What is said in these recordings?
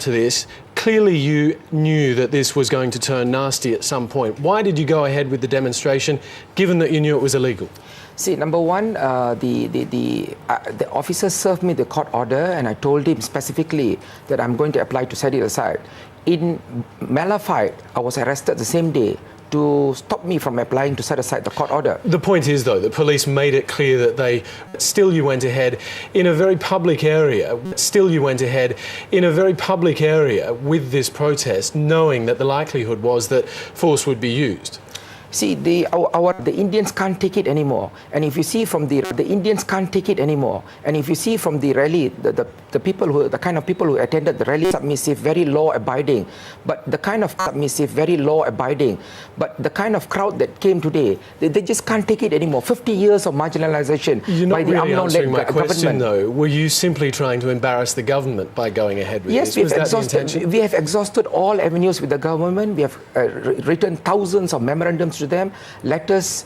to this. Clearly you knew that this was going to turn nasty at some point. Why did you go ahead with the demonstration, given that you knew it was illegal? See, number one, the officer served me the court order, and I told him specifically that I'm going to apply to set it aside. In Malafide, I was arrested the same day to stop me from applying to set aside the court order. The point is, though, the police made it clear that you went ahead in a very public area, with this protest, knowing that the likelihood was that force would be used. See, the Indians can't take it anymore. And if you see from the Indians can't take it anymore. And if you see from the rally, the kind of people who attended the rally, submissive, very law-abiding. But the kind of crowd that came today, they just can't take it anymore. 50 years of marginalization by the answering my question, government. Though. Were you simply trying to embarrass the government by going ahead with this? Yes, we have exhausted all avenues with the government. We have written thousands of memorandums to them, letters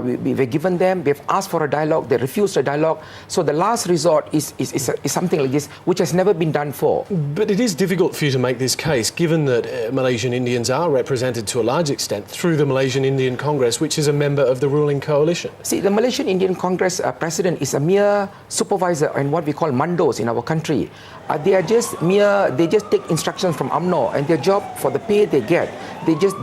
we were given them. We have asked for a dialogue. They refused a dialogue. So the last resort is something like this, which has never been done for. But it is difficult for you to make this case, given that Malaysian Indians are represented to a large extent through the Malaysian Indian Congress, which is a member of the ruling coalition. See, the Malaysian Indian Congress president is a mere supervisor and what we call mandos in our country. They just take instructions from UMNO, and their job, for the pay they get,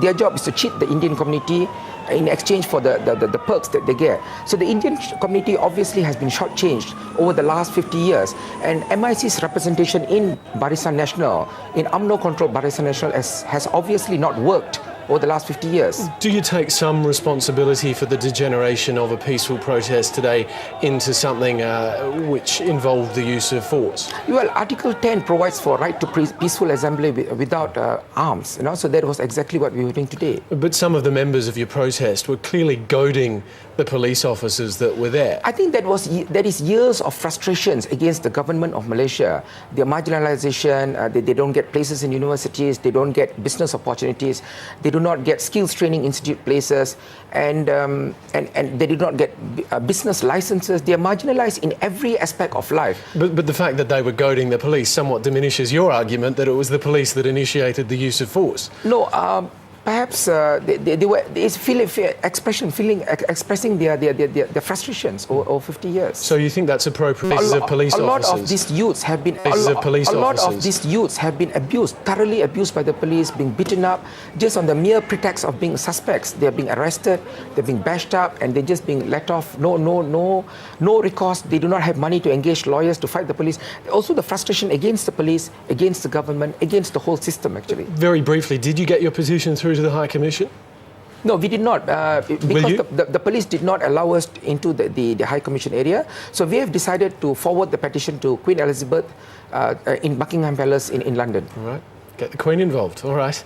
their job is to cheat the Indian community in exchange for the perks that they get. So the Indian community obviously has been shortchanged over the last 50 years. And MIC's representation in Barisan Nasional, in UMNO-controlled Barisan Nasional, has obviously not worked over the last 50 years. Do you take some responsibility for the degeneration of a peaceful protest today into something which involved the use of force? Well, Article 10 provides for right to peaceful assembly without arms. So that was exactly what we were doing today. But some of the members of your protest were clearly goading the police officers that were there. I think that is years of frustrations against the government of Malaysia. Their marginalization, they don't get places in universities, they don't get business opportunities, they do not get skills training institute places, and they do not get business licenses. They are marginalized in every aspect of life. But the fact that they were goading the police somewhat diminishes your argument that it was the police that initiated the use of force. No, perhaps they were expressing their frustrations over 50 years. So you think that's appropriate? A lot of these youths have been abused, thoroughly abused by the police, being beaten up just on the mere pretext of being suspects. They're being arrested, they're being bashed up, and they're just being let off. No recourse. They do not have money to engage lawyers to fight the police. Also, the frustration against the police, against the government, against the whole system. Actually, very briefly, did you get your position through to the High Commission? No, we did not, because the police did not allow us into the High Commission area. So we have decided to forward the petition to Queen Elizabeth in Buckingham Palace in London. All right, get the Queen involved. All right.